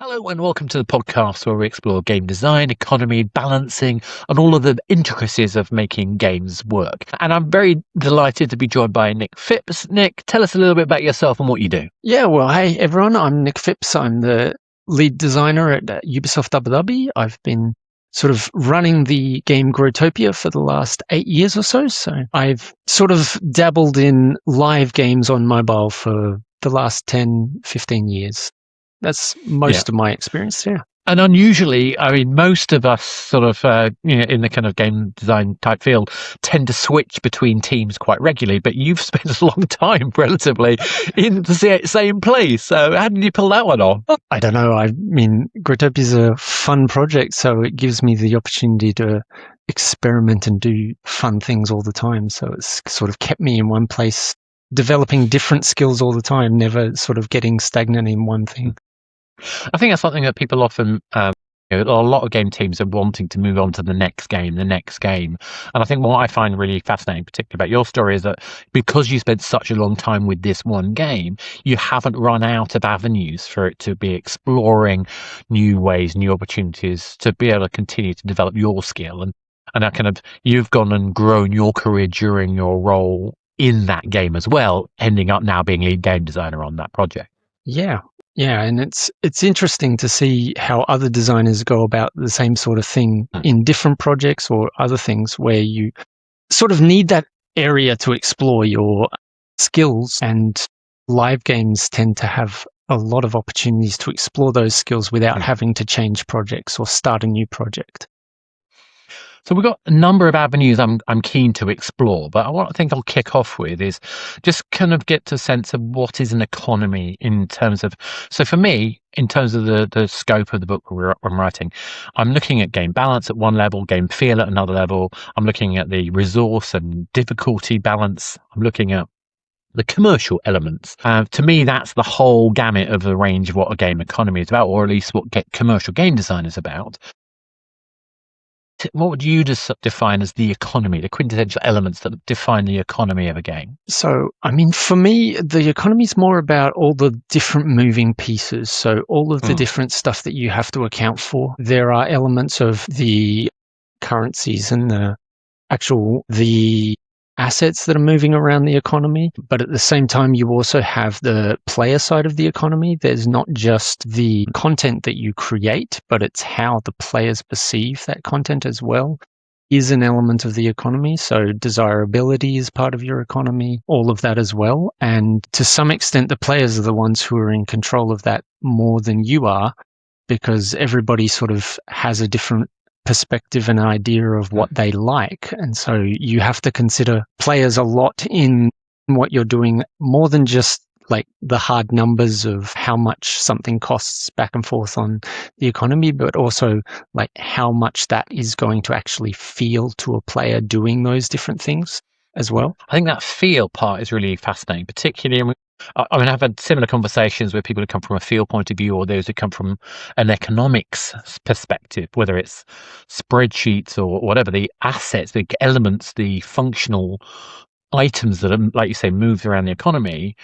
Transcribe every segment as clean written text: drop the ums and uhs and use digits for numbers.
Hello and welcome to the podcast where we explore game design, economy, balancing, and all of the intricacies of making games work. And I'm very delighted to be joined by Nick Phipps. Nick, tell us a little bit about yourself and what you do. Yeah, well, hey everyone, I'm Nick Phipps. I'm the lead designer at Ubisoft Abu Dhabi. I've been sort of running the game Growtopia for the last 8 years or so. So I've sort of dabbled in live games on mobile for the last 10, 15 years. That's most of my experience, yeah. And unusually, I mean, most of us sort of, in the kind of game design type field tend to switch between teams quite regularly, but you've spent a long time relatively in the same place. So how did you pull that one off? I don't know. I mean, Growtopia is a fun project, so it gives me the opportunity to experiment and do fun things all the time. So it's sort of kept me in one place, developing different skills all the time, never sort of getting stagnant in one thing. I think that's something that people often, a lot of game teams are wanting to move on to the next game. And I think what I find really fascinating, particularly about your story, is that because you spent such a long time with this one game, you haven't run out of avenues for it to be exploring new ways, new opportunities to be able to continue to develop your skill. And that kind of, you've gone and grown your career during your role in that game as well, ending up now being lead game designer on that project. Yeah, and it's interesting to see how other designers go about the same sort of thing in different projects or other things where you sort of need that area to explore your skills, and live games tend to have a lot of opportunities to explore those skills without having to change projects or start a new project. So we've got a number of avenues I'm keen to explore, but what I think I'll kick off with is just kind of get to a sense of what is an economy in terms of, so for me, in terms of the scope of the book I'm writing, I'm looking at game balance at one level, game feel at another level. I'm looking at the resource and difficulty balance. I'm looking at the commercial elements. To me, that's the whole gamut of the range of what a game economy is about, or at least what commercial game design is about. What would you define as the economy, the quintessential elements that define the economy of a game? So, I mean, for me, the economy is more about all the different moving pieces. So all of the different stuff that you have to account for. There are elements of the currencies and the assets that are moving around the economy, but at the same time you also have the player side of the economy. There's not just the content that you create, but it's how the players perceive that content as well is an element of the economy. So desirability is part of your economy, all of that as well. And to some extent the players are the ones who are in control of that more than you are, because everybody sort of has a different perspective and idea of what they like. And so you have to consider players a lot in what you're doing, more than just like the hard numbers of how much something costs back and forth on the economy, but also like how much that is going to actually feel to a player doing those different things as well. I think that feel part is really fascinating, particularly. I mean, I've had similar conversations with people who come from a feel point of view or those who come from an economics perspective, whether it's spreadsheets or whatever, the assets, the elements, the functional items that are, like you say, moved around the economy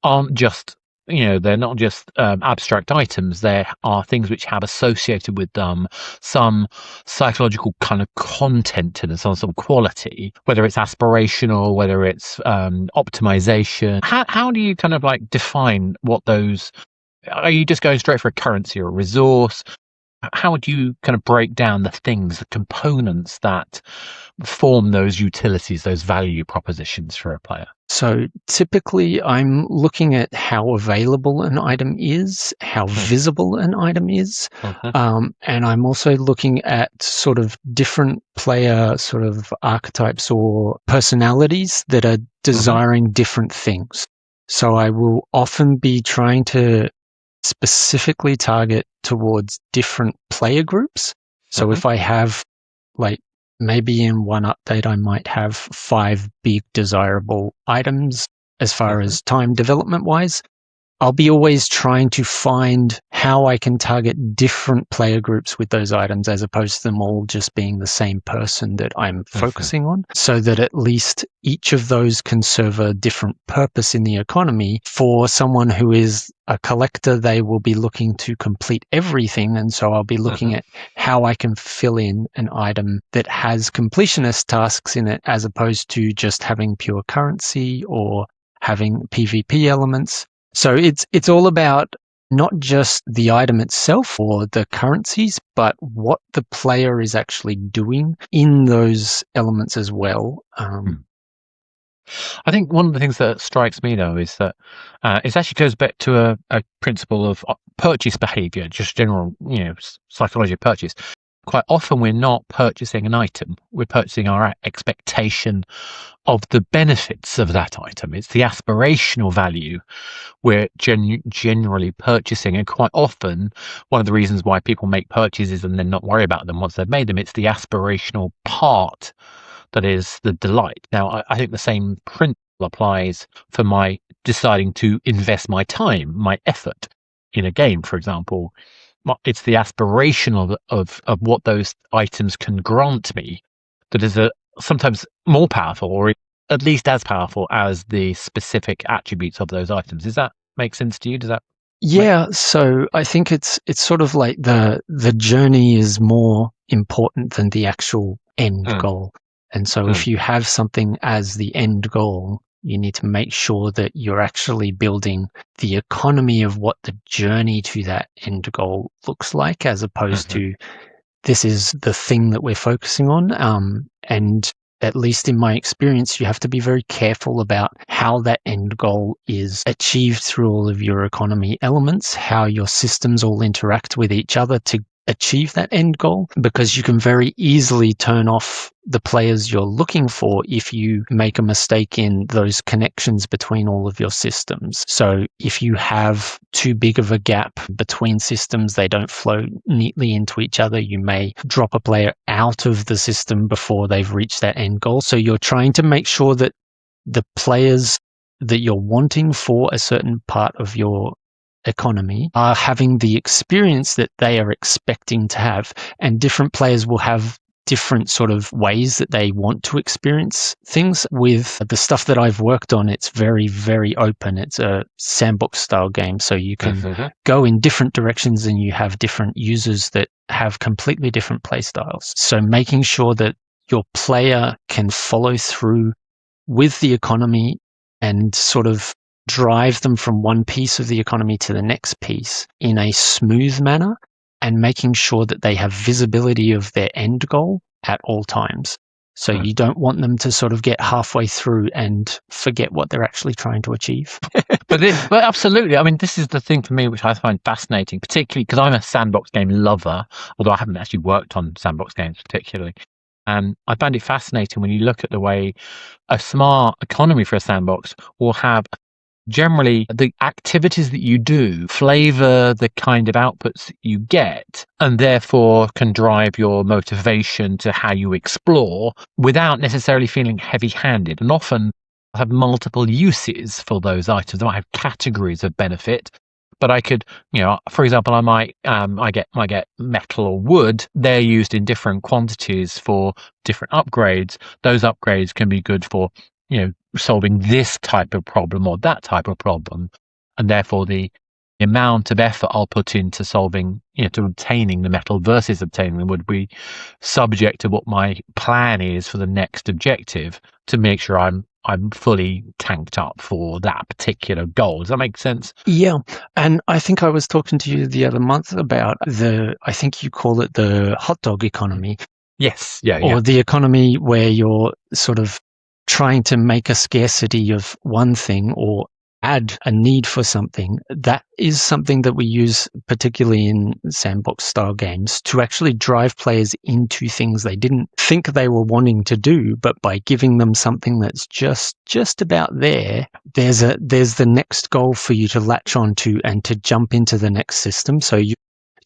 aren't just, they're not just abstract items. There are things which have associated with them some psychological kind of content to them, some quality, whether it's aspirational, whether it's optimization. How do you kind of like define what those, are you just going straight for a currency or a resource? How would you kind of break down the things, the components that form those utilities, those value propositions for a player? So typically I'm looking at how available an item is, how visible an item is, and I'm also looking at sort of different player sort of archetypes or personalities that are desiring different things. So I will often be trying to specifically target towards different player groups. So if I have like, maybe in one update, I might have 5 big desirable items as far as time development wise. I'll be always trying to find how I can target different player groups with those items as opposed to them all just being the same person that I'm focusing on, so that at least each of those can serve a different purpose in the economy. For someone who is a collector, they will be looking to complete everything, and so I'll be looking at how I can fill in an item that has completionist tasks in it as opposed to just having pure currency or having PvP elements. So it's all about not just the item itself or the currencies, but what the player is actually doing in those elements as well. I think one of the things that strikes me, though, is that it actually goes back to a principle of purchase behavior, just general, psychology of purchase. Quite often we're not purchasing an item, we're purchasing our expectation of the benefits of that item. It's the aspirational value we're generally purchasing. And quite often, one of the reasons why people make purchases and then not worry about them once they've made them, it's the aspirational part that is the delight. Now, I think the same principle applies for my deciding to invest my time, my effort in a game, for example. It's the aspiration of what those items can grant me that is sometimes more powerful, or at least as powerful as the specific attributes of those items. Does that make sense to you? Does that? Yeah, so I think it's sort of like the journey is more important than the actual end goal. And so if you have something as the end goal, you need to make sure that you're actually building the economy of what the journey to that end goal looks like, as opposed to this is the thing that we're focusing on. And at least in my experience, you have to be very careful about how that end goal is achieved through all of your economy elements, how your systems all interact with each other to achieve that end goal, because you can very easily turn off the players you're looking for if you make a mistake in those connections between all of your systems. So if you have too big of a gap between systems, they don't flow neatly into each other, you may drop a player out of the system before they've reached that end goal. So you're trying to make sure that the players that you're wanting for a certain part of your economy are having the experience that they are expecting to have, and different players will have different sort of ways that they want to experience things. With the stuff that I've worked on, it's very, very open. It's a sandbox style game, so you can go in different directions and you have different users that have completely different play styles. So making sure that your player can follow through with the economy and sort of drive them from one piece of the economy to the next piece in a smooth manner, and making sure that they have visibility of their end goal at all times. So you don't want them to sort of get halfway through and forget what they're actually trying to achieve. But absolutely. I mean, this is the thing for me, which I find fascinating, particularly because I'm a sandbox game lover, although I haven't actually worked on sandbox games particularly. And I find it fascinating when you look at the way a smart economy for a sandbox will have generally the activities that you do flavor the kind of outputs that you get, and therefore can drive your motivation to how you explore without necessarily feeling heavy-handed. And often have multiple uses for those items. I might have categories of benefit, but I could, for example, I might get metal or wood. They're used in different quantities for different upgrades. Those upgrades can be good for solving this type of problem or that type of problem, and therefore the amount of effort I'll put into solving, to obtaining the metal versus obtaining the wood, be subject to what my plan is for the next objective to make sure I'm fully tanked up for that particular goal. Does that make sense? Yeah. And I think I was talking to you the other month about I think you call it the hot dog economy. Yes. Yeah. Or the economy where you're sort of trying to make a scarcity of one thing or add a need for something. That is something that we use particularly in sandbox style games to actually drive players into things they didn't think they were wanting to do, but by giving them something that's just about there, there's the next goal for you to latch onto and to jump into the next system. So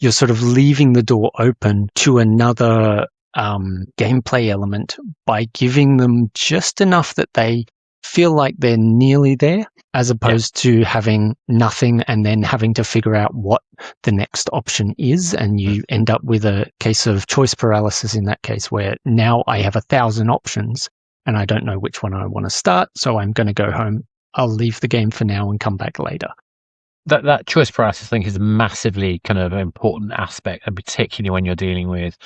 you're sort of leaving the door open to another gameplay element by giving them just enough that they feel like they're nearly there, as opposed to having nothing and then having to figure out what the next option is. And you end up with a case of choice paralysis in that case, where now I have 1,000 options and I don't know which one I want to start. So I'm going to go home. I'll leave the game for now and come back later. That choice paralysis thing is a massively kind of important aspect, and particularly when you're dealing with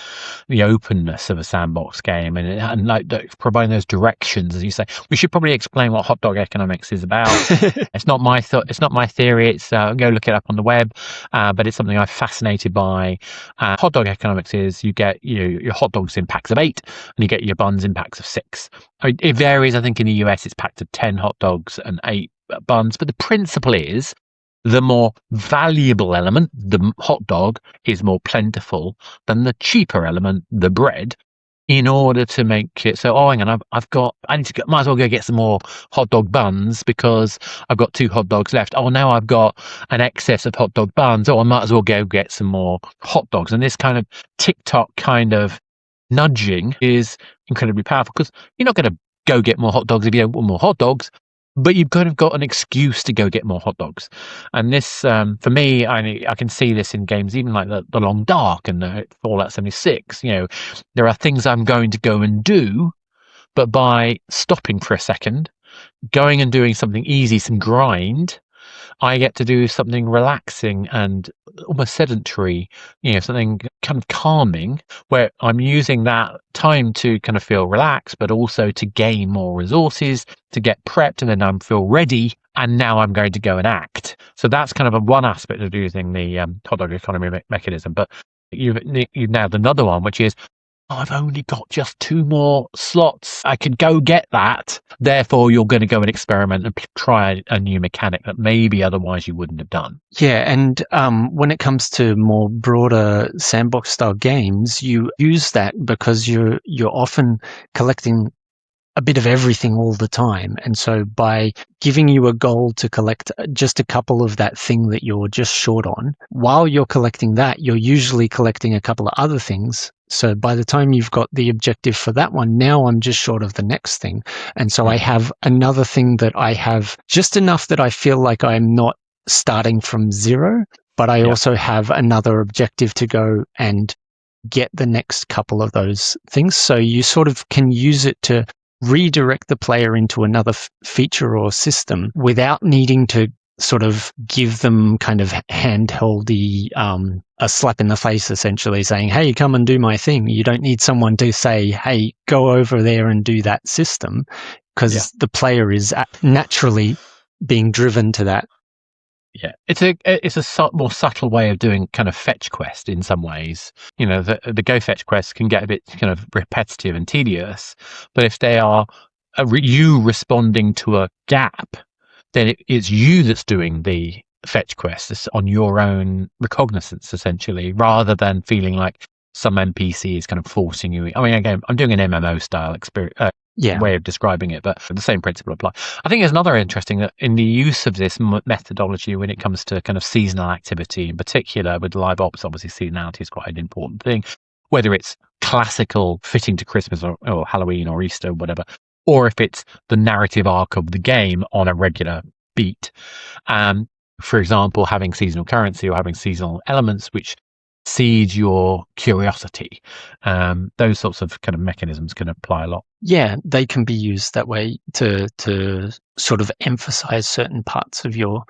the openness of a sandbox game and like providing those directions, as you say. We should probably explain what hot dog economics is about. It's not my it's not my theory. It's go look it up on the web, but it's something I'm fascinated by. Hot dog economics is you get your hot dogs in packs of 8, and you get your buns in packs of 6. I mean, it varies. I think in the US it's packed of 10 hot dogs and 8 buns, but the principle is, the more valuable element, the hot dog, is more plentiful than the cheaper element, the bread, in order to make it so, hang on, might as well go get some more hot dog buns because I've got 2 hot dogs left. Now I've got an excess of hot dog buns. I might as well go get some more hot dogs. And this kind of TikTok kind of nudging is incredibly powerful, because you're not going to go get more hot dogs if you don't want more hot dogs. But you've kind of got an excuse to go get more hot dogs. And this, for me, I can see this in games, even like the Long Dark and the Fallout 76. There are things I'm going to go and do, but by stopping for a second, going and doing something easy, some grind, I get to do something relaxing and almost sedentary, something kind of calming, where I'm using that time to kind of feel relaxed, but also to gain more resources, to get prepped, and then I feel ready. And now I'm going to go and act. So that's kind of one aspect of using the hot dog economy mechanism. But you've nailed another one, which is, I've only got just 2 more slots. I could go get that. Therefore, you're going to go and experiment and try a new mechanic that maybe otherwise you wouldn't have done. Yeah, and when it comes to more broader sandbox style games, you use that because you're often collecting a bit of everything all the time. And so by giving you a goal to collect just a couple of that thing that you're just short on, while you're collecting that, you're usually collecting a couple of other things. So by the time you've got the objective for that one, now I'm just short of the next thing. And so I have another thing that I have just enough that I feel like I'm not starting from zero, but I also have another objective to go and get the next couple of those things. So you sort of can use it to redirect the player into another feature or system without needing to sort of give them kind of handholdy, a slap in the face, essentially saying, hey, come and do my thing. You don't need someone to say, hey, go over there and do that system, because the player is naturally being driven to that. Yeah, it's a more subtle way of doing kind of fetch quest in some ways. The go fetch quests can get a bit kind of repetitive and tedious, but if they are you responding to a gap, then it's you that's doing the fetch quests on your own recognizance, essentially, rather than feeling like some NPC is kind of forcing you. I mean, again, I'm doing an MMO style experience. Way of describing it, but the same principle apply. I think there's another interesting that in the use of this methodology when it comes to kind of seasonal activity, in particular with live ops, obviously seasonality is quite an important thing, whether it's classical fitting to Christmas or Halloween or Easter, whatever, or if it's the narrative arc of the game on a regular beat. For example, having seasonal currency or having seasonal elements which seed your curiosity. Those sorts of kind of mechanisms can apply a lot. Yeah, they can be used that way to sort of emphasize certain parts of your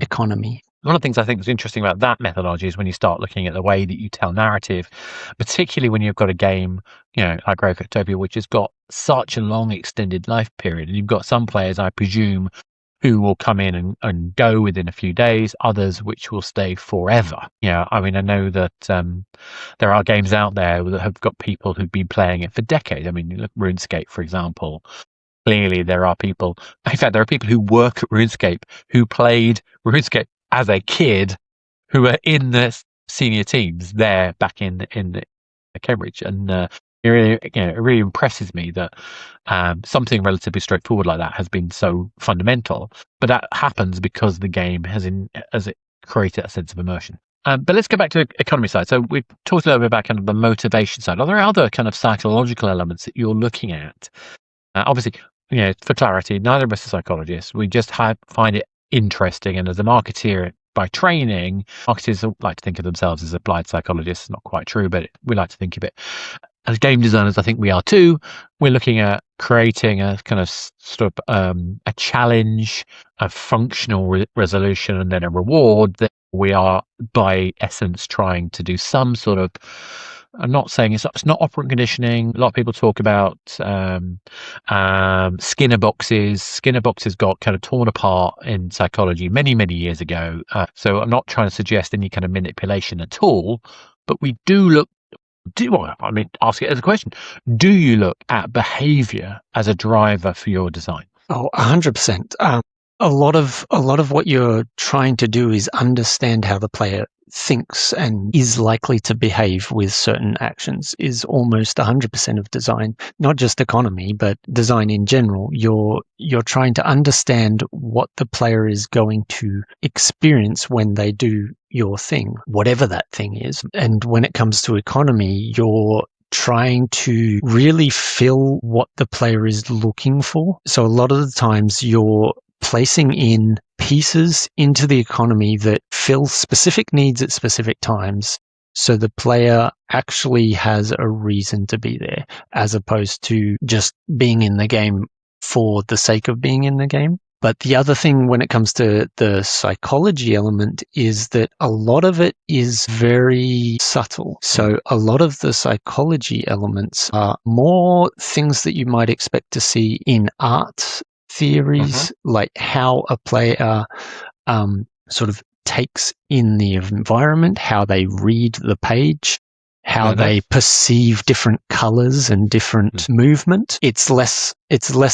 economy. One of the things I think is interesting about that methodology is when you start looking at the way that you tell narrative, particularly when you've got a game, like Roguetopia, which has got such a long extended life period. And you've got some players, I presume, who will come in and go within a few days, others which will stay forever. I mean, I know that there are games out there that have got people who've been playing it for decades. I mean, look, RuneScape, for example. Clearly, there are people who work at RuneScape who played RuneScape as a kid who are in the senior teams there back in Cambridge. And it really impresses me that something relatively straightforward like that has been so fundamental. But that happens because the game has it created a sense of immersion. But let's go back to the economy side. So we've talked a little bit about kind of the motivation side. Are there other kind of psychological elements that you're looking at? Obviously, for clarity, neither of us are psychologists. We just find it interesting. And as a marketeer by training, marketers like to think of themselves as applied psychologists. Not quite true, but we like to think of it. As game designers, I think we are too. We're looking at creating a kind of sort of a challenge, a functional resolution, and then a reward that we are, by essence, trying to do some sort of. I'm not saying it's not operant conditioning. A lot of people talk about Skinner boxes. Skinner boxes got kind of torn apart in psychology many, many years ago. So I'm not trying to suggest any kind of manipulation at all, but we do look. Ask it as a question. Do you look at behavior as a driver for your design? Oh, 100%. A lot of what you're trying to do is understand how the player thinks and is likely to behave with certain actions is almost 100% of design, not just economy, but design in general. You're trying to understand what the player is going to experience when they do your thing, whatever that thing is. And when it comes to economy, you're trying to really fill what the player is looking for. So a lot of the times you're placing in pieces into the economy that fill specific needs at specific times, so the player actually has a reason to be there, as opposed to just being in the game for the sake of being in the game. But the other thing when it comes to the psychology element is that a lot of it is very subtle. So a lot of the psychology elements are more things that you might expect to see in art theories, like how a player sort of takes in the environment, how they read the page, how they perceive different colors and different movement. It's less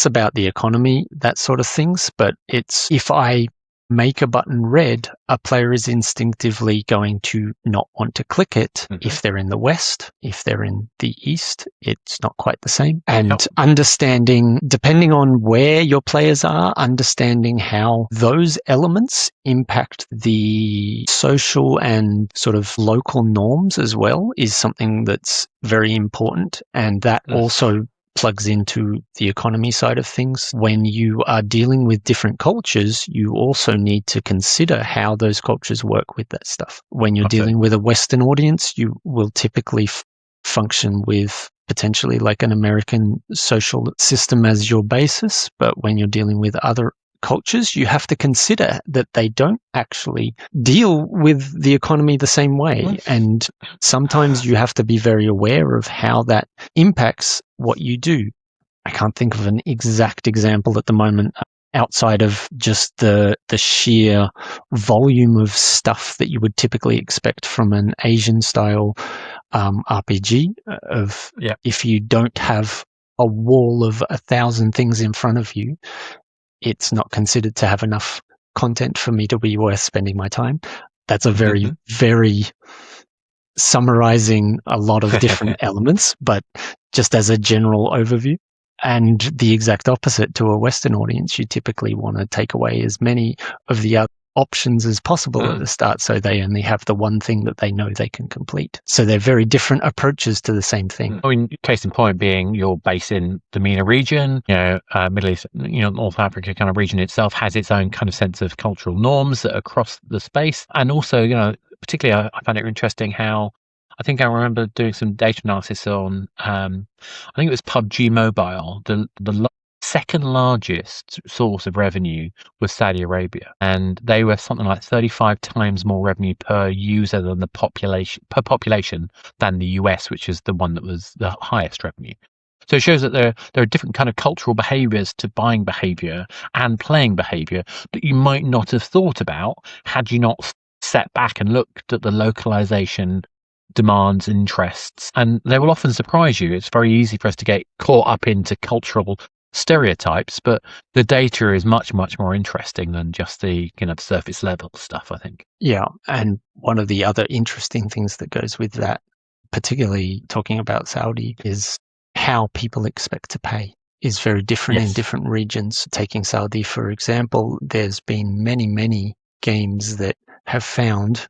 about the economy, that sort of things, but it's, if I make a button red, a player is instinctively going to not want to click it. If they're in the West, if they're in the East, it's not quite the same. And understanding, depending on where your players are, understanding how those elements impact the social and sort of local norms as well is something that's very important. And that also plugs into the economy side of things. When you are dealing with different cultures, you also need to consider how those cultures work with that stuff. When you're dealing with a Western audience, you will typically function with potentially like an American social system as your basis. But when you're dealing with other cultures, you have to consider that they don't actually deal with the economy the same way. And sometimes you have to be very aware of how that impacts what you do. I can't think of an exact example at the moment outside of just the sheer volume of stuff that you would typically expect from an Asian style RPG of if you don't have a wall of 1,000 things in front of you, it's not considered to have enough content for me to be worth spending my time. That's a very, very summarizing a lot of different elements, but just as a general overview. And the exact opposite to a Western audience, you typically want to take away as many of the other options as possible at the start, so they only have the one thing that they know they can complete. So they're very different approaches to the same thing. I mean, case in point being you're based in the MENA region, Middle East, North Africa kind of region itself has its own kind of sense of cultural norms that are across the space. And also, particularly I find it interesting how I think I remember doing some data analysis on, I think it was PUBG Mobile, the second largest source of revenue was Saudi Arabia, and they were something like 35 times more revenue per user than the population than the US, which is the one that was the highest revenue. So it shows that there are different kind of cultural behaviors to buying behavior and playing behavior that you might not have thought about had you not set back and looked at the localization demands, interests, and they will often surprise you. It's very easy for us to get caught up into cultural stereotypes, but the data is much, much more interesting than just the surface level stuff, I think. Yeah, and one of the other interesting things that goes with that, particularly talking about Saudi, is how people expect to pay is very different in different regions. Taking Saudi, for example, there's been many, many games that have found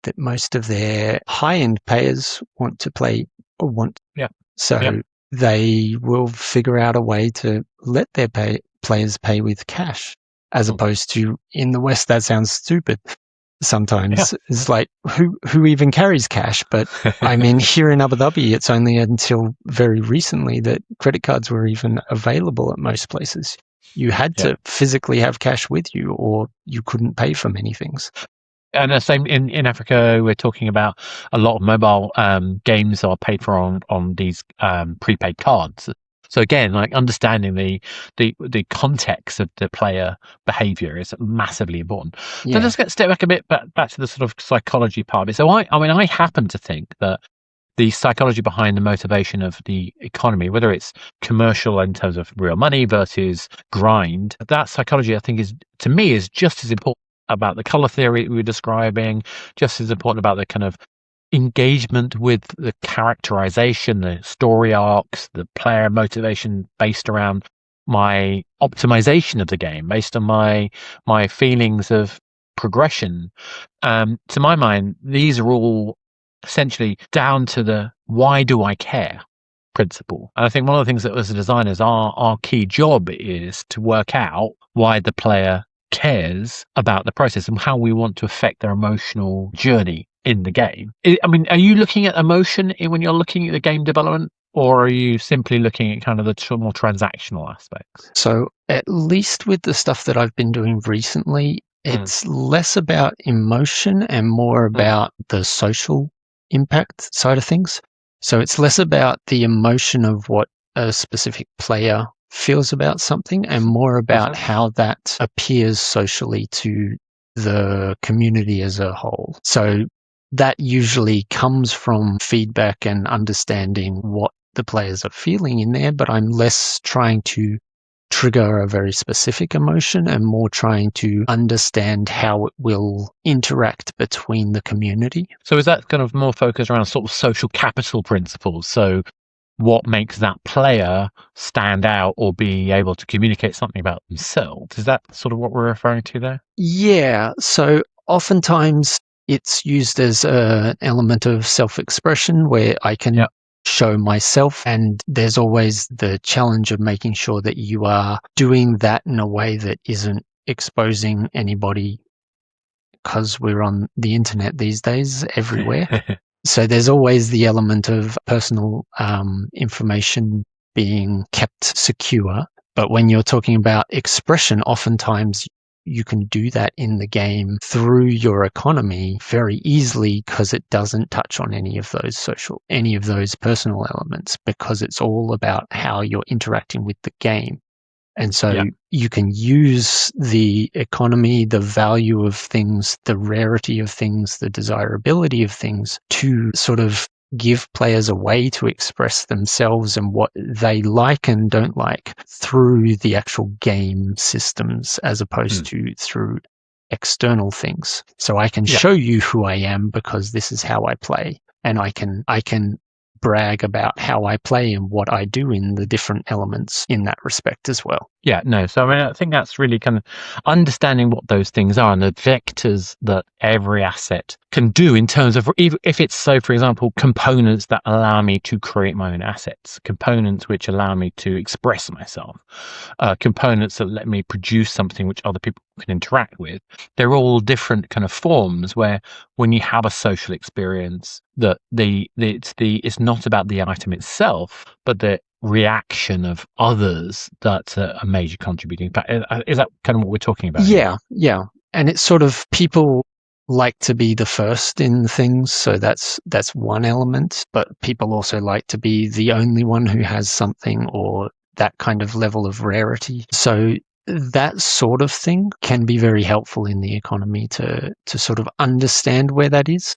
that most of their high-end players want to play or want. So they will figure out a way to let their players pay with cash, as opposed to in the West, that sounds stupid. Sometimes it's like, who even carries cash? But I mean, here in Abu Dhabi, it's only until very recently that credit cards were even available at most places. You had to physically have cash with you, or you couldn't pay for many things. And the same in Africa, we're talking about a lot of mobile games are paid for on these prepaid cards. So again, like understanding the context of the player behavior is massively important. Yeah. So let's step back a bit back to the sort of psychology part of it. So I mean, I happen to think that the psychology behind the motivation of the economy, whether it's commercial in terms of real money versus grind, that psychology I think to me is just as important about the color theory we were describing, just as important about the kind of engagement with the characterization, the story arcs, the player motivation based around my optimization of the game, based on my feelings of progression. To my mind, these are all essentially down to the why do I care principle. And I think one of the things that as designers, our key job is to work out why the player cares about the process and how we want to affect their emotional journey in the game. I mean, are you looking at emotion when you're looking at the game development, or are you simply looking at kind of the more transactional aspects? So at least with the stuff that I've been doing recently, it's less about emotion and more about the social impact side of things. So it's less about the emotion of what a specific player feels about something and more about how that appears socially to the community as a whole. So that usually comes from feedback and understanding what the players are feeling in there, but I'm less trying to trigger a very specific emotion and more trying to understand how it will interact between the community. So is that kind of more focused around sort of social capital principles? So what makes that player stand out or be able to communicate something about themselves? Is that sort of what we're referring to there? Yeah. So oftentimes it's used as an element of self-expression where I can show myself, and there's always the challenge of making sure that you are doing that in a way that isn't exposing anybody, because we're on the internet these days everywhere. So there's always the element of personal information being kept secure. But when you're talking about expression, oftentimes you can do that in the game through your economy very easily because it doesn't touch on any of those personal elements, because it's all about how you're interacting with the game. And so you can use the economy, the value of things, the rarity of things, the desirability of things to sort of give players a way to express themselves and what they like and don't like through the actual game systems as opposed to through external things. So I can show you who I am because this is how I play, and I can brag about how I play and what I do in the different elements in that respect as well. Yeah, no. So I mean, I think that's really kind of understanding what those things are and the vectors that every asset can do in terms of, if it's, so for example, components that allow me to create my own assets, components which allow me to express myself, components that let me produce something which other people can interact with. They're all different kind of forms where when you have a social experience, that it's not about the item itself, but the reaction of others that's a major contributing factor. Is that kind of what we're talking about? Yeah. And it's sort of, people like to be the first in things, so that's one element, but people also like to be the only one who has something, or that kind of level of rarity. So that sort of thing can be very helpful in the economy to sort of understand where that is.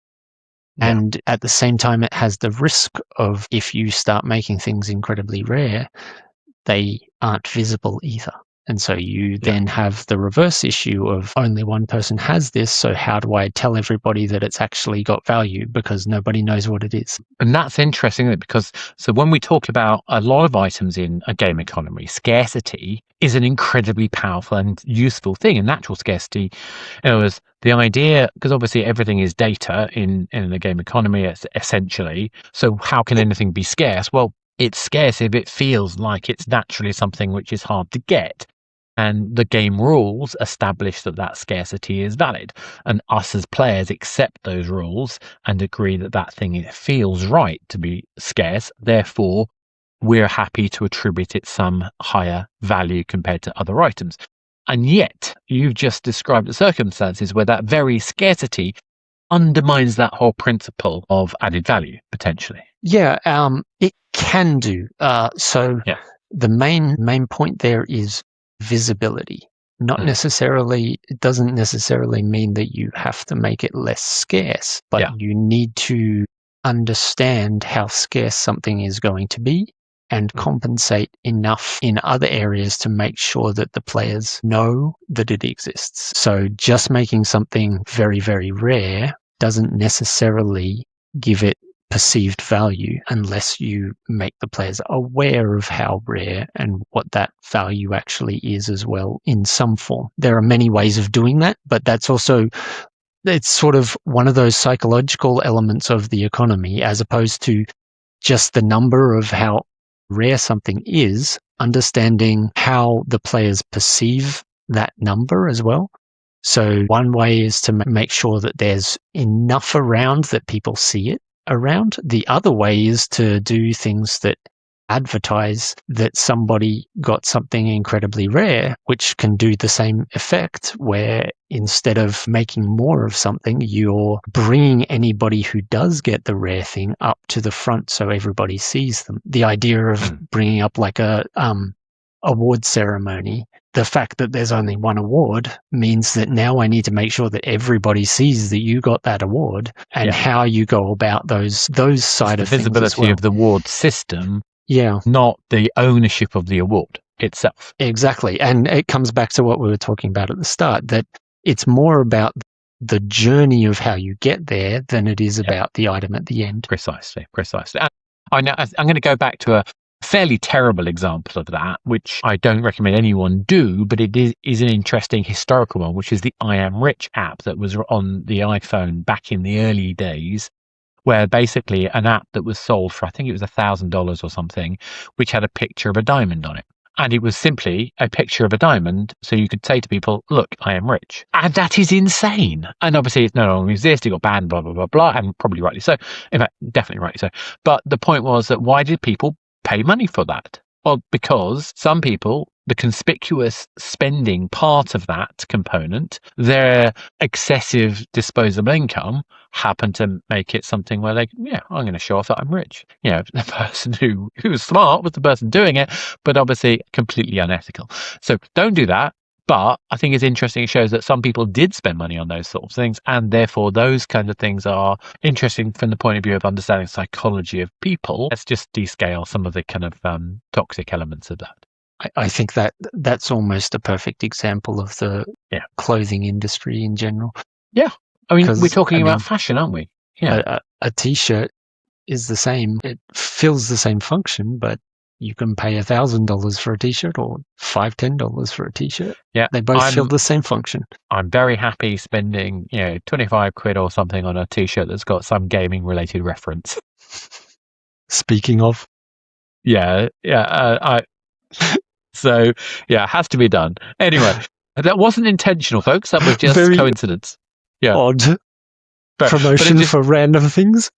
And at the same time, it has the risk of, if you start making things incredibly rare, they aren't visible either. And so you then have the reverse issue of, only one person has this, so how do I tell everybody that it's actually got value, because nobody knows what it is? And that's interesting, isn't it? Because so when we talk about a lot of items in a game economy, scarcity is an incredibly powerful and useful thing. And natural scarcity, is the idea, because obviously everything is data in the game economy, essentially. So how can anything be scarce? Well, it's scarce if it feels like it's naturally something which is hard to get. And the game rules establish that that scarcity is valid. And us as players accept those rules and agree that that thing feels right to be scarce. Therefore, we're happy to attribute it some higher value compared to other items. And yet, you've just described the circumstances where that very scarcity undermines that whole principle of added value, potentially. Yeah, it can do. So Yeah. the main point there is visibility. Not necessarily, it doesn't necessarily mean that you have to make it less scarce, but you need to understand how scarce something is going to be and compensate enough in other areas to make sure that the players know that it exists. So just making something very, very rare doesn't necessarily give it perceived value unless you make the players aware of how rare and what that value actually is as well in some form. There are many ways of doing that, but that's also, it's sort of one of those psychological elements of the economy, as opposed to just the number of how rare something is, understanding how the players perceive that number as well. So one way is to make sure that there's enough around that people see it around. The other way is to do things that advertise that somebody got something incredibly rare, which can do the same effect, where instead of making more of something, you're bringing anybody who does get the rare thing up to the front so everybody sees them. The idea of bringing up like a award ceremony, the fact that there's only one award means that now I need to make sure that everybody sees that you got that award, and how you go about those side of things as well. Visibility of the award system, yeah, not the ownership of the award itself. Exactly. And it comes back to what we were talking about at the start, that it's more about the journey of how you get there than it is about the item at the end. Precisely. I'm going to go back to a fairly terrible example of that, which I don't recommend anyone do, but it is an interesting historical one, which is the I Am Rich app that was on the iPhone back in the early days, where basically an app that was sold for, I think it was $1,000 or something, which had a picture of a diamond on it. And it was simply a picture of a diamond, so you could say to people, look, I am rich. And that is insane. And obviously it no longer exists, it got banned, blah, blah, blah, blah, and probably rightly so. In fact, definitely rightly so. But the point was that why did people pay money for that? Well, because some people, the conspicuous spending part of that component, their excessive disposable income happened to make it something where they, I'm going to show off that I'm rich. The person who was smart was the person doing it, but obviously completely unethical. So don't do that. But I think it's interesting. It shows that some people did spend money on those sort of things, and therefore those kinds of things are interesting from the point of view of understanding psychology of people. Let's just descale some of the kind of toxic elements of that. I think that's almost a perfect example of the clothing industry in general. Yeah. I mean, we're talking about fashion, aren't we? Yeah. A T-shirt is the same. It fills the same function, but you can pay $1,000 for a T-shirt or $10 for a T-shirt. Yeah, they both fill the same function. I'm very happy spending 25 quid or something on a T-shirt that's got some gaming related reference. Speaking of, so it has to be done. Anyway, that wasn't intentional, folks. That was just very coincidence. Yeah, odd. Promotion for random things.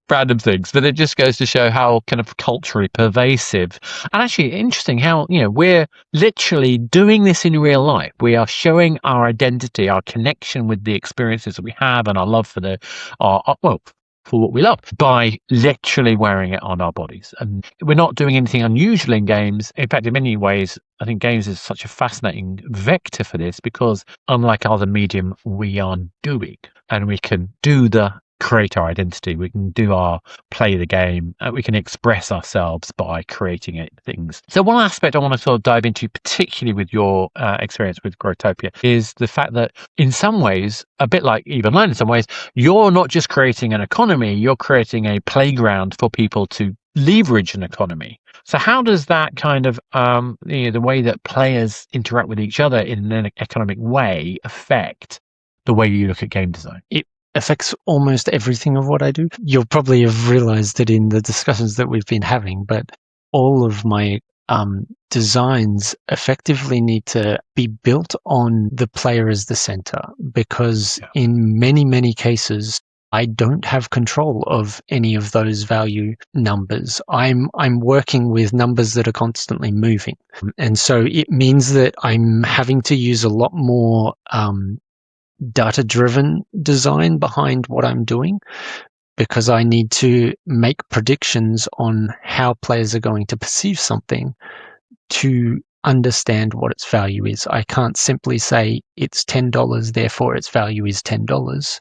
But it just goes to show how kind of culturally pervasive, and actually interesting how we're literally doing this in real life. We are showing our identity, our connection with the experiences that we have, and our love for for what we love by literally wearing it on our bodies. And we're not doing anything unusual in games. In fact, in many ways, I think games is such a fascinating vector for this, because unlike other medium, we are doing, and we can create our identity. We can play the game. We can express ourselves by creating things. So one aspect I want to sort of dive into, particularly with your experience with Growtopia, is the fact that in some ways, a bit like Eve Online in some ways, you're not just creating an economy, you're creating a playground for people to leverage an economy. So how does that kind of, the way that players interact with each other in an economic way affect the way you look at game design? It affects almost everything of what I do. You'll probably have realized it in the discussions that we've been having, but all of my designs effectively need to be built on the player as the center, because in many, many cases, I don't have control of any of those value numbers. I'm working with numbers that are constantly moving. And so it means that I'm having to use a lot more data-driven design behind what I'm doing, because I need to make predictions on how players are going to perceive something to understand what its value is. I can't simply say it's $10, therefore its value is $10,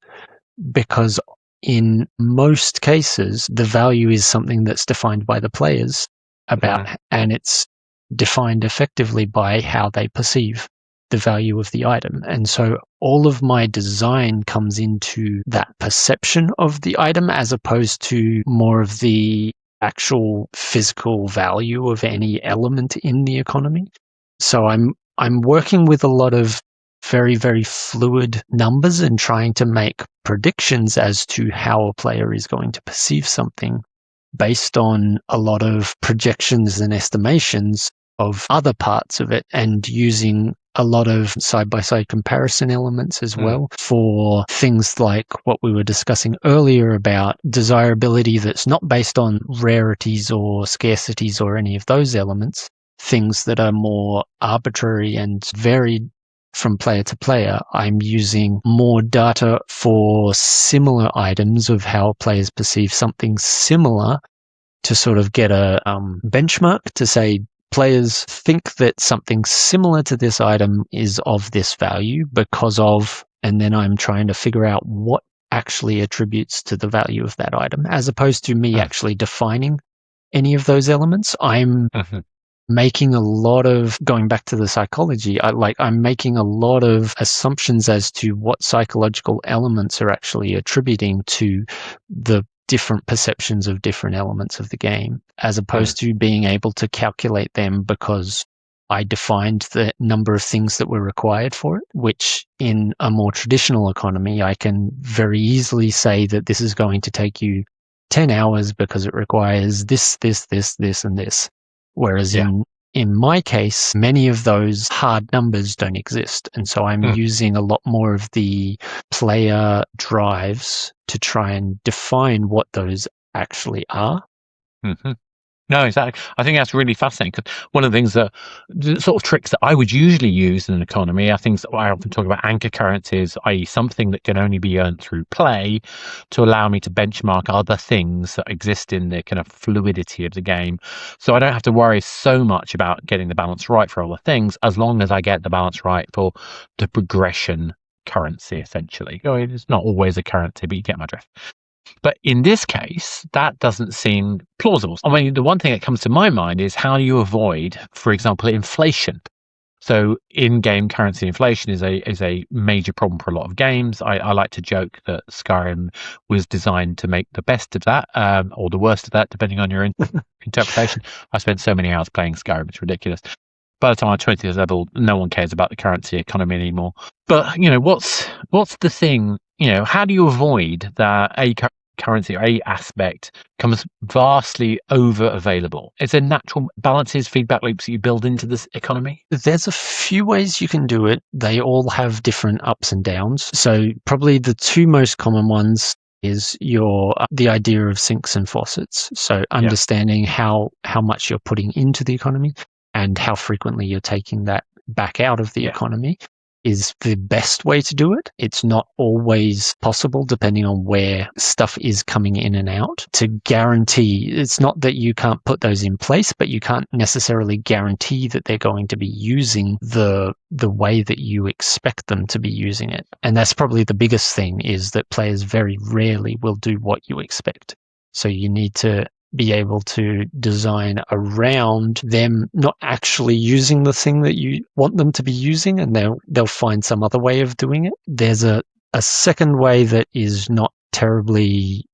because in most cases, the value is something that's defined by the players and it's defined effectively by how they perceive the value of the item. And so all of my design comes into that perception of the item as opposed to more of the actual physical value of any element in the economy. So I'm working with a lot of very, very fluid numbers and trying to make predictions as to how a player is going to perceive something based on a lot of projections and estimations of other parts of it, and using a lot of side-by-side comparison elements as well for things like what we were discussing earlier about desirability that's not based on rarities or scarcities or any of those elements, things that are more arbitrary and varied from player to player. I'm using more data for similar items of how players perceive something similar to sort of get a benchmark to say players think that something similar to this item is of this value because of, and then I'm trying to figure out what actually attributes to the value of that item, as opposed to me actually defining any of those elements. I'm making a lot of, going back to the psychology, I'm making a lot of assumptions as to what psychological elements are actually attributing to the different perceptions of different elements of the game, as opposed to being able to calculate them because I defined the number of things that were required for it, which in a more traditional economy, I can very easily say that this is going to take you 10 hours because it requires this, and this. Whereas in my case, many of those hard numbers don't exist. And so I'm using a lot more of the player drives to try and define what those actually are. No, exactly. I think that's really fascinating, because one of the things that, the sort of tricks that I would usually use in an economy are things that I often talk about, anchor currencies, i.e. something that can only be earned through play, to allow me to benchmark other things that exist in the kind of fluidity of the game. So I don't have to worry so much about getting the balance right for all the things, as long as I get the balance right for the progression currency, essentially. It's not always a currency, but you get my drift. But in this case, that doesn't seem plausible. I mean, the one thing that comes to my mind is how do you avoid, for example, inflation? So in-game currency inflation is a major problem for a lot of games. I like to joke that Skyrim was designed to make the best of that, or the worst of that, depending on your interpretation. I spent so many hours playing Skyrim, it's ridiculous. By the time I'm 20th level, no one cares about the currency economy anymore. But, what's the thing, how do you avoid that currency or a aspect comes vastly over available? Is there natural balances, feedback loops that you build into this economy? There's a few ways you can do it. They all have different ups and downs. So probably the two most common ones is the idea of sinks and faucets. So understanding how much you're putting into the economy and how frequently you're taking that back out of the economy is the best way to do it. It's not always possible, depending on where stuff is coming in and out, to guarantee. It's not that you can't put those in place, but you can't necessarily guarantee that they're going to be using the way that you expect them to be using it. And that's probably the biggest thing, is that players very rarely will do what you expect. So you need to be able to design around them not actually using the thing that you want them to be using, and they'll find some other way of doing it. There's a second way that is not terribly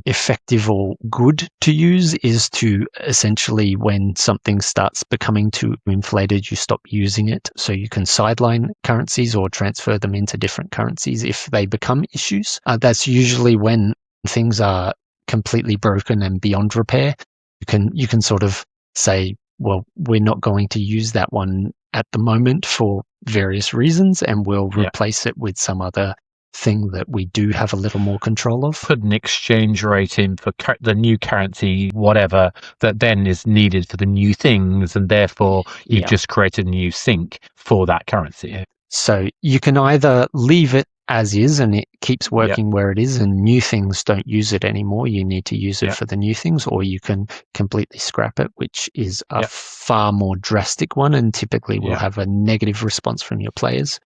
effective or good to use, is to essentially, when something starts becoming too inflated, you stop using it. So you can sideline currencies or transfer them into different currencies if they become issues. That's usually when things are completely broken and beyond repair. You can sort of say, well, we're not going to use that one at the moment for various reasons, and we'll replace it with some other thing that we do have a little more control of. Put an exchange rate in for the new currency, whatever, that then is needed for the new things, and therefore you've just created a new sink for that currency. So you can either leave it as is and it keeps working where it is and new things don't use it anymore, you need to use it for the new things, or you can completely scrap it, which is a far more drastic one and typically will have a negative response from your players.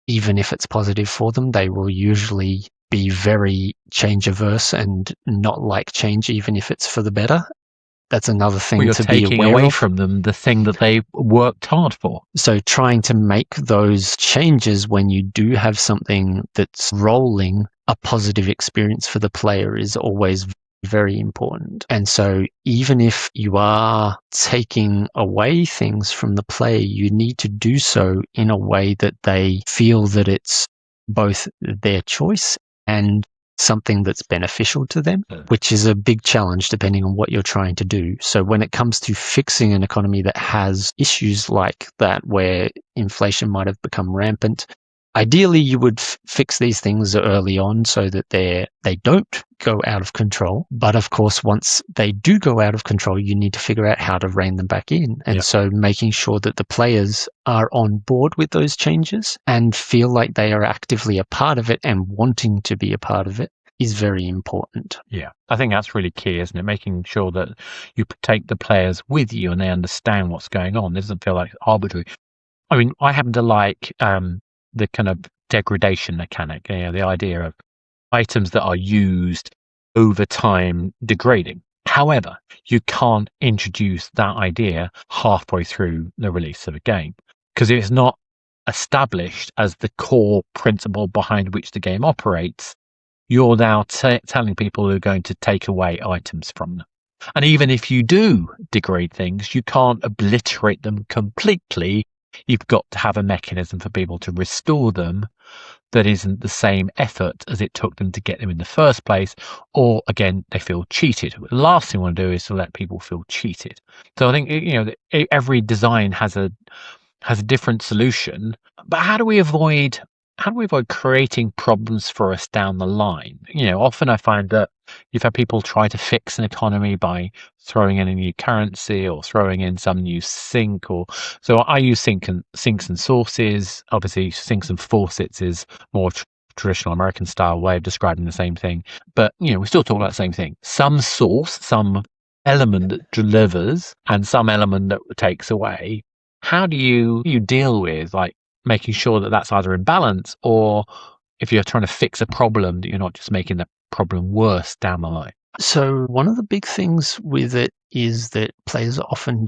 Even if it's positive for them, they will usually be very change averse and not like change, even if it's for the better. That's another thing you're to be taking aware away of. from them the thing that they worked hard for. So trying to make those changes when you do have something that's rolling a positive experience for the player is always very important. And so even if you are taking away things from the player, you need to do so in a way that they feel that it's both their choice and something that's beneficial to them, which is a big challenge depending on what you're trying to do. So when it comes to fixing an economy that has issues like that, where inflation might have become rampant, ideally you would fix these things early on so that they don't go out of control. But of course, once they do go out of control, you need to figure out how to rein them back in. And so making sure that the players are on board with those changes and feel like they are actively a part of it and wanting to be a part of it is very important. Yeah, I think that's really key, isn't it? Making sure that you take the players with you and they understand what's going on. It doesn't feel like arbitrary. I mean, I happen to like the kind of degradation mechanic, the idea of items that are used over time degrading. However, you can't introduce that idea halfway through the release of a game, because if it's not established as the core principle behind which the game operates, you're now telling people who are going to take away items from them. And even if you do degrade things, you can't obliterate them completely. You've got to have a mechanism for people to restore them that isn't the same effort as it took them to get them in the first place, or again, they feel cheated. The last thing we want to do is to let people feel cheated. So I think every design has a different solution, but how do we avoid creating problems for us down the line? Often I find that you've had people try to fix an economy by throwing in a new currency or throwing in some new sink. So I use sinks and sources. Obviously, sinks and faucets is more traditional American style way of describing the same thing. But we still talk about the same thing. Some source, some element that delivers, and some element that takes away. How do you deal with making sure that that's either in balance, or if you're trying to fix a problem, that you're not just making the problem worse down the line? So one of the big things with it is that players often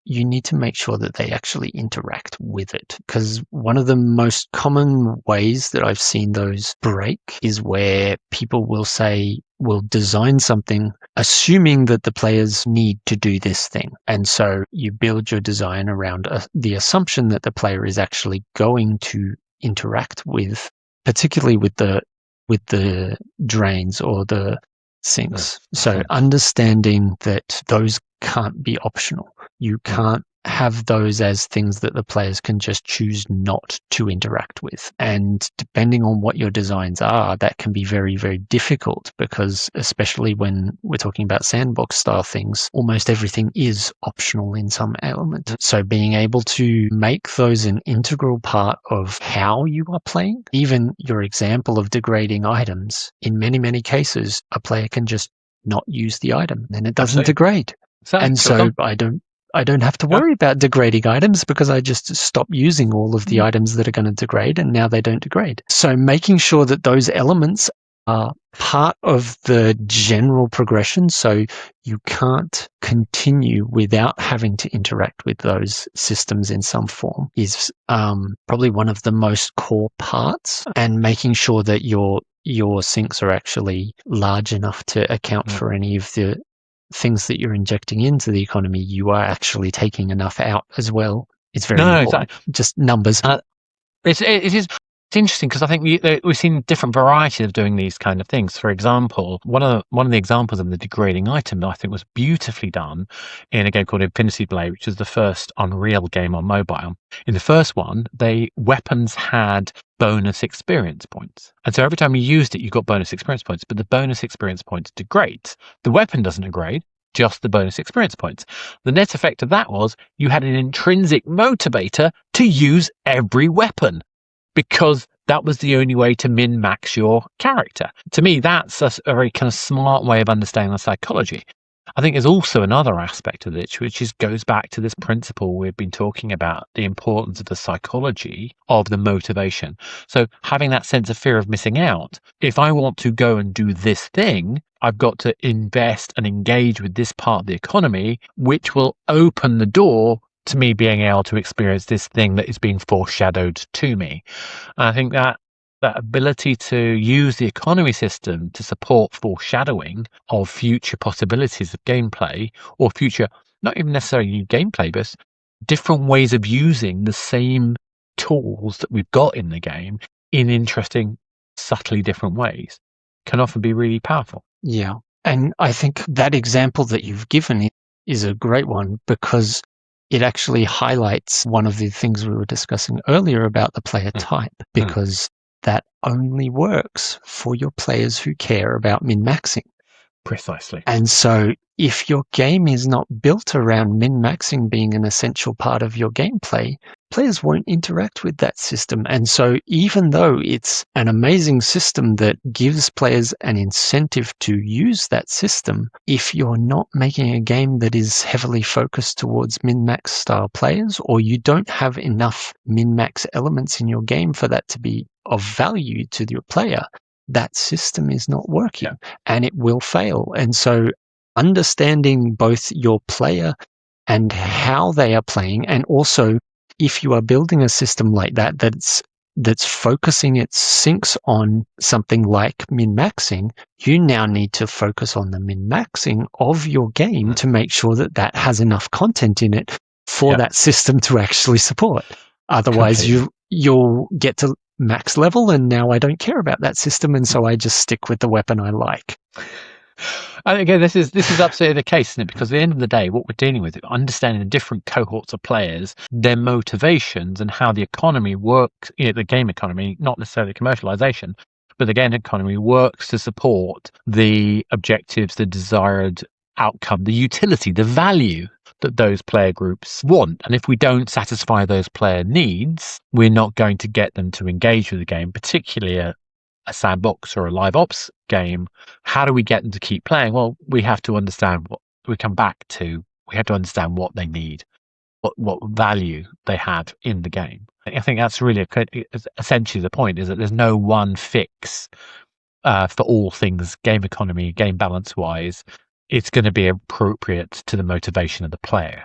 you need to make sure that they actually interact with it, because one of the most common ways that I've seen those break is where people will design something assuming that the players need to do this thing. And so you build your design around the assumption that the player is actually going to interact with, particularly with the drains or the sinks. So understanding that those can't be optional. You can't have those as things that the players can just choose not to interact with. And depending on what your designs are, that can be very, very difficult, because especially when we're talking about sandbox style things, almost everything is optional in some element. So being able to make those an integral part of how you are playing, even your example of degrading items, in many, many cases, a player can just not use the item and it doesn't degrade. And so I don't have to worry about degrading items, because I just stop using all of the items that are going to degrade, and now they don't degrade. So making sure that those elements are part of the general progression, so you can't continue without having to interact with those systems in some form, is probably one of the most core parts. And making sure that your sinks are actually large enough to account for any of the things that you're injecting into the economy, you are actually taking enough out as well. It's very important. Exactly. Just numbers. It is. It's interesting because I think we've seen different varieties of doing these kind of things. For example, one of the examples of the degrading item that I think was beautifully done in a game called Infinity Blade, which is the first Unreal game on mobile. In the first one, weapons had bonus experience points, and so every time you used it, you got bonus experience points. But the bonus experience points degrade. The weapon doesn't degrade. Just the bonus experience points. The net effect of that was you had an intrinsic motivator to use every weapon, because that was the only way to min-max your character. To me, that's a very kind of smart way of understanding the psychology. I think there's also another aspect of it, which goes back to this principle we've been talking about, the importance of the psychology of the motivation. So having that sense of fear of missing out, if I want to go and do this thing, I've got to invest and engage with this part of the economy, which will open the door to me being able to experience this thing that is being foreshadowed to me. And I think that ability to use the economy system to support foreshadowing of future possibilities of gameplay, or future, not even necessarily new gameplay, but different ways of using the same tools that we've got in the game in interesting, subtly different ways, can often be really powerful. Yeah. And I think that example that you've given is a great one, because it actually highlights one of the things we were discussing earlier about the player type, because that only works for your players who care about min-maxing. Precisely. And so if your game is not built around min-maxing being an essential part of your gameplay, players won't interact with that system. And so even though it's an amazing system that gives players an incentive to use that system, if you're not making a game that is heavily focused towards min-max style players, or you don't have enough min-max elements in your game for that to be of value to your player, that system is not working, and it will fail. And so understanding both your player and how they are playing, and also if you are building a system like that that's focusing its syncs on something like min-maxing, you now need to focus on the min-maxing of your game to make sure that that has enough content in it for that system to actually support. Otherwise, you'll get to max level, and now I don't care about that system, and so I just stick with the weapon I like. And again, this is absolutely the case, isn't it? Because at the end of the day, what we're dealing with is understanding the different cohorts of players, their motivations, and how the economy works, the game economy, not necessarily commercialization, but the game economy works to support the objectives, the desired outcome, the utility, the value that those player groups want. And if we don't satisfy those player needs, we're not going to get them to engage with the game, particularly a sandbox or a live ops game. How do we get them to keep playing? Well, we have to understand we have to understand what they need, what value they have in the game. I think that's really essentially the point, is that there's no one fix for all things game economy, game balance wise. It's going to be appropriate to the motivation of the player.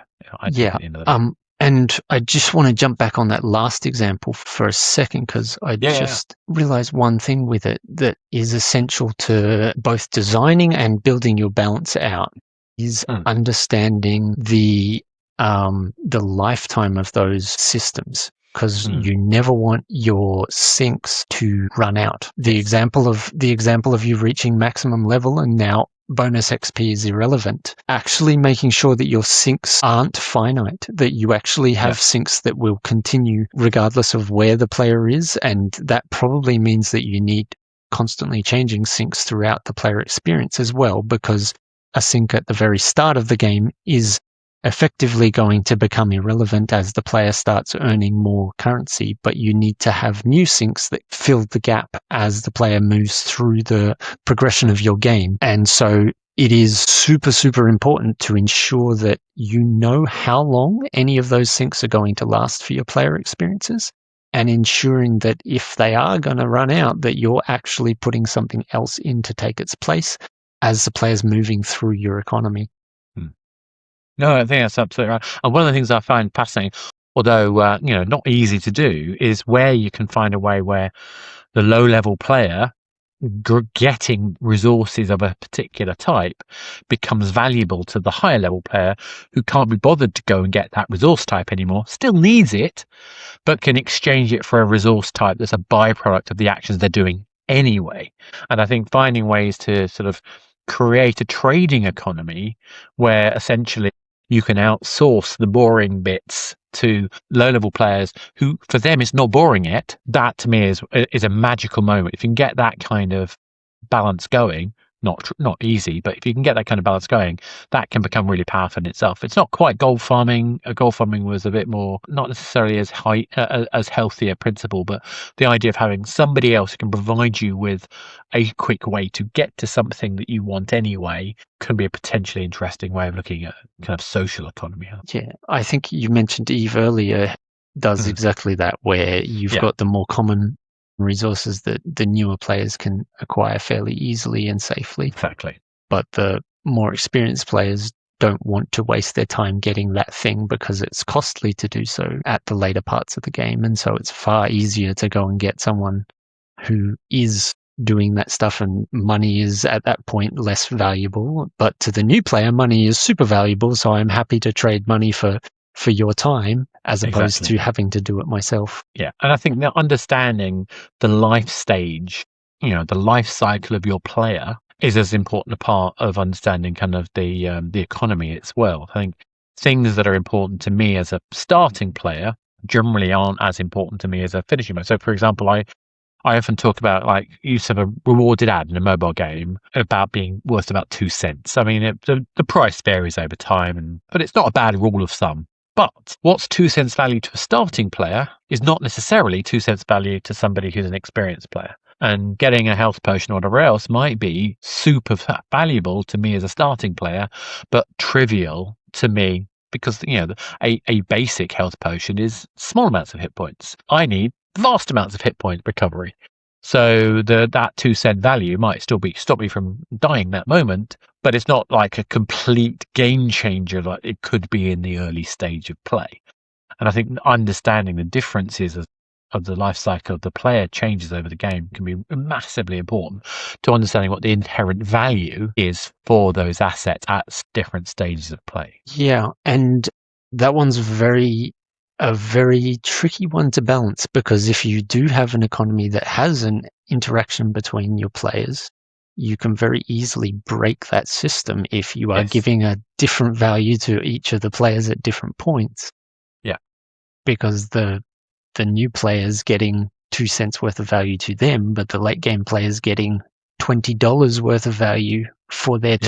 And I just want to jump back on that last example for a second, because I just realized one thing with it that is essential to both designing and building your balance out is understanding the lifetime of those systems, because you never want your sinks to run out. The example of you reaching maximum level and now bonus XP is irrelevant. Actually making sure that your sinks aren't finite, that you actually have sinks that will continue regardless of where the player is, and that probably means that you need constantly changing sinks throughout the player experience as well, because a sink at the very start of the game is effectively going to become irrelevant as the player starts earning more currency, but you need to have new sinks that fill the gap as the player moves through the progression of your game. And so it is super, super important to ensure that you know how long any of those sinks are going to last for your player experiences, and ensuring that if they are going to run out, that you're actually putting something else in to take its place as the player's moving through your economy. No, I think that's absolutely right. And one of the things I find fascinating, although not easy to do, is where you can find a way where the low-level player getting resources of a particular type becomes valuable to the higher level player who can't be bothered to go and get that resource type anymore, still needs it, but can exchange it for a resource type that's a byproduct of the actions they're doing anyway. And I think finding ways to sort of create a trading economy where essentially you can outsource the boring bits to low-level players who, for them, it's not boring yet. That, to me, is a magical moment. If you can get that kind of balance going, not easy, but if you can get that kind of balance going, that can become really powerful in itself. It's not quite gold farming. Gold farming was a bit more, not necessarily as high, as healthy a principle, but the idea of having somebody else who can provide you with a quick way to get to something that you want anyway can be a potentially interesting way of looking at kind of social economy. Yeah, I think you mentioned Eve earlier does exactly that, where you've got the more common resources that the newer players can acquire fairly easily and safely. Exactly. But the more experienced players don't want to waste their time getting that thing because it's costly to do so at the later parts of the game. And so it's far easier to go and get someone who is doing that stuff, and money is at that point less valuable. But to the new player, money is super valuable. So I'm happy to trade money for your time as opposed to having to do it myself. Yeah. And I think that understanding the life stage, the life cycle of your player is as important a part of understanding kind of the economy as well. I think things that are important to me as a starting player generally aren't as important to me as a finishing player. So, for example, I often talk about like use of a rewarded ad in a mobile game about being worth about 2 cents. I mean, the price varies over time, but it's not a bad rule of thumb. But what's 2 cents value to a starting player is not necessarily 2 cents value to somebody who's an experienced player. And getting a health potion or whatever else might be super valuable to me as a starting player, but trivial to me because a basic health potion is small amounts of hit points. I need vast amounts of hit point recovery. So that 2 cent value might still stop me from dying that moment, but it's not like a complete game changer like it could be in the early stage of play. And I think understanding the differences of the life cycle of the player changes over the game can be massively important to understanding what the inherent value is for those assets at different stages of play. Yeah, and that one's a very tricky one to balance, because if you do have an economy that has an interaction between your players, you can very easily break that system if you are giving a different value to each of the players at different points. Yeah. Because the new players getting 2 cents worth of value to them, but the late game players getting $20 worth of value for their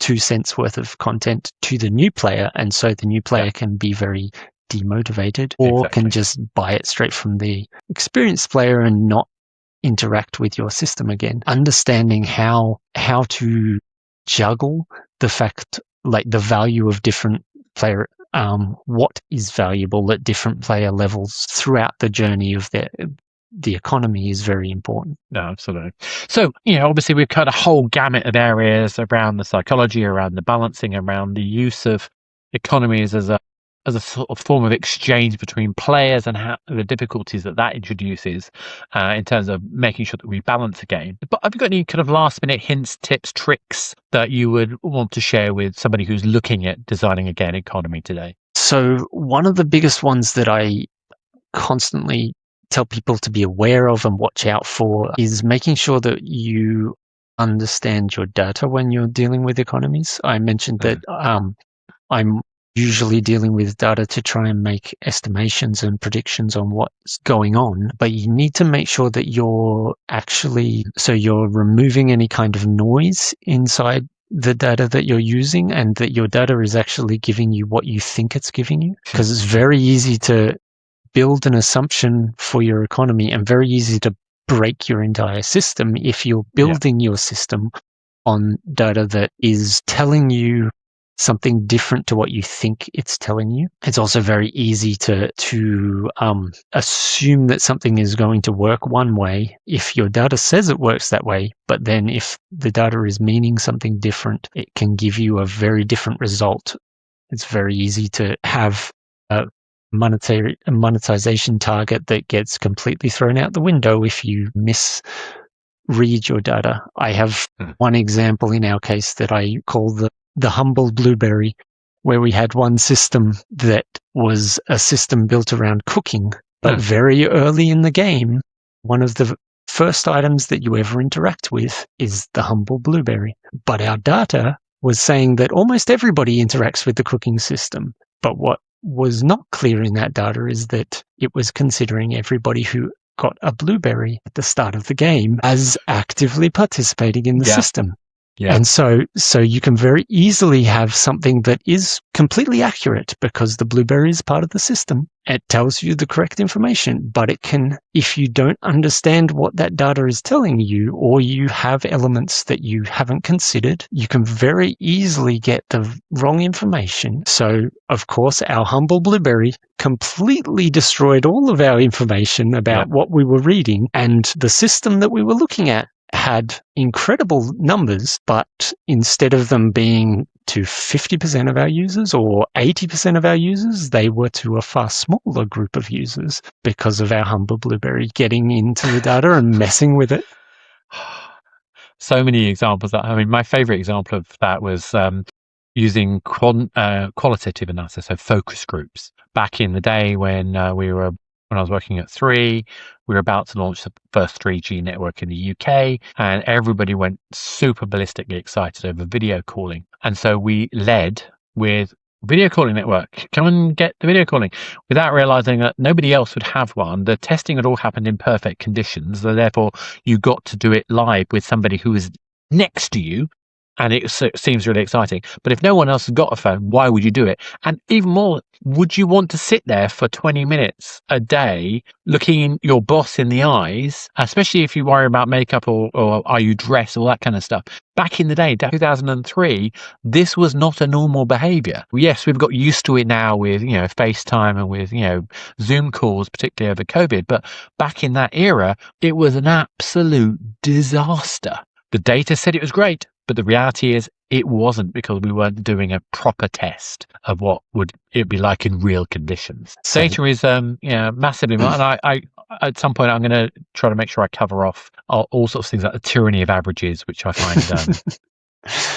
2 cents worth of content to the new player. And so the new player can be very demotivated or can just buy it straight from the experienced player and not interact with your system again. Understanding how to juggle the fact, like the value of different player, what is valuable at different player levels throughout the journey of the economy is very important. No, absolutely. So, obviously we've cut a whole gamut of areas around the psychology, around the balancing, around the use of economies as a sort of form of exchange between players and how the difficulties that introduces in terms of making sure that we balance a game. But have you got any kind of last minute hints, tips, tricks that you would want to share with somebody who's looking at designing a game economy today? So one of the biggest ones that I constantly tell people to be aware of and watch out for is making sure that you understand your data when you're dealing with economies. I mentioned that I'm usually dealing with data to try and make estimations and predictions on what's going on, but you need to make sure that you're removing any kind of noise inside the data that you're using, and that your data is actually giving you what you think it's giving you. Because it's very easy to build an assumption for your economy and very easy to break your entire system if you're building your system on data that is telling you something different to what you think it's telling you. It's also very easy to assume that something is going to work one way if your data says it works that way, but then if the data is meaning something different, it can give you a very different result. It's very easy to have a monetization target that gets completely thrown out the window if you miss read your data. I have Mm. one example in our case that I call the humble blueberry, where we had one system that was a system built around cooking, but very early in the game, one of the first items that you ever interact with is the humble blueberry. But our data was saying that almost everybody interacts with the cooking system. But what was not clear in that data is that it was considering everybody who got a blueberry at the start of the game as actively participating in the system. Yeah. And so you can very easily have something that is completely accurate because the blueberry is part of the system. It tells you the correct information, but it can, if you don't understand what that data is telling you, or you have elements that you haven't considered, you can very easily get the wrong information. So, of course, our humble blueberry completely destroyed all of our information about what we were reading, and the system that we were looking at had incredible numbers, but instead of them being to 50% of our users or 80% of our users, they were to a far smaller group of users because of our humble blueberry getting into the data and messing with it. So many examples. I mean, my favorite example of that was using qualitative analysis, so focus groups. Back in the day when I was working at 3, we were about to launch the first 3G network in the UK, and everybody went super ballistically excited over video calling. And so we led with video calling network. Come and get the video calling, without realizing that nobody else would have one. The testing had all happened in perfect conditions, so therefore you got to do it live with somebody who was next to you. And it seems really exciting. But if no one else has got a phone, why would you do it? And even more, would you want to sit there for 20 minutes a day looking your boss in the eyes, especially if you worry about makeup or are you dressed, all that kind of stuff? Back in the day, 2003, this was not a normal behavior. Yes, we've got used to it now with, FaceTime and with, Zoom calls, particularly over COVID. But back in that era, it was an absolute disaster. The data said it was great, but the reality is it wasn't, because we weren't doing a proper test of what would it be like in real conditions. Data is massively, and I at some point I'm going to try to make sure I cover off all sorts of things like the tyranny of averages, which I find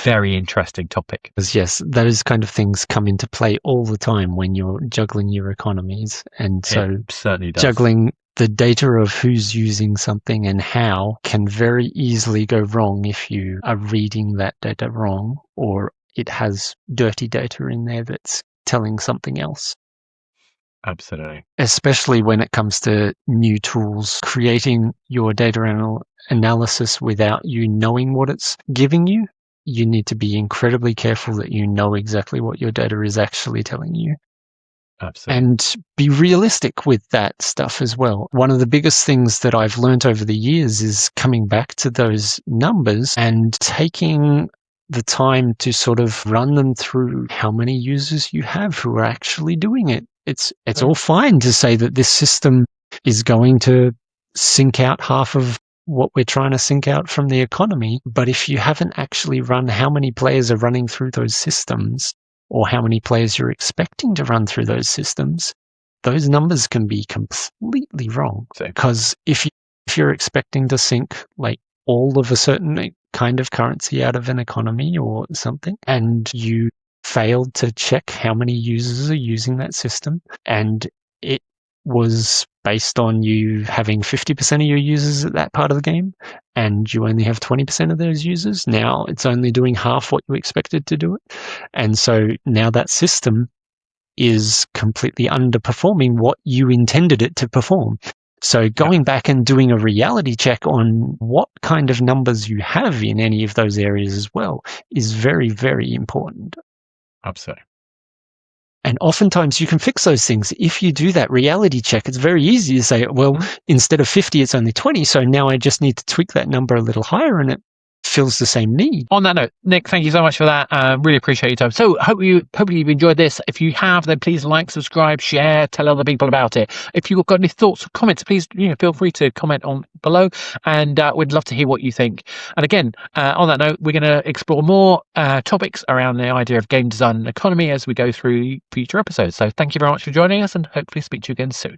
very interesting topic. Yes, those kind of things come into play all the time when you're juggling your economies, and so it certainly does. Juggling the data of who's using something and how can very easily go wrong if you are reading that data wrong, or it has dirty data in there that's telling something else. Absolutely. Especially when it comes to new tools, creating your data analysis without you knowing what it's giving you. You need to be incredibly careful that you know exactly what your data is actually telling you. Absolutely. And be realistic with that stuff as well. One of the biggest things that I've learned over the years is coming back to those numbers and taking the time to sort of run them through how many users you have who are actually doing it. It's all fine to say that this system is going to sink out half of what we're trying to sink out from the economy, but if you haven't actually run how many players are running through those systems, or how many players you're expecting to run through those systems, those numbers can be completely wrong. Because if you're expecting to sink like all of a certain kind of currency out of an economy or something, and you failed to check how many users are using that system, and it was based on you having 50% of your users at that part of the game, and you only have 20% of those users, now it's only doing half what you expected to do it. And so now that system is completely underperforming what you intended it to perform. So going back and doing a reality check on what kind of numbers you have in any of those areas as well is very, very important. Absolutely. And oftentimes you can fix those things. If you do that reality check, it's very easy to say, well, instead of 50, it's only 20. So now I just need to tweak that number a little higher, and it fills the same need. On that note, Nick, thank you so much for that. Really appreciate your time. So hopefully you've enjoyed this. If you have, then please like, subscribe, share, tell other people about it. If you've got any thoughts or comments, please feel free to comment on below, and we'd love to hear what you think. And again, on that note, we're going to explore more topics around the idea of game design and economy as we go through future episodes. So thank you very much for joining us, and hopefully speak to you again soon.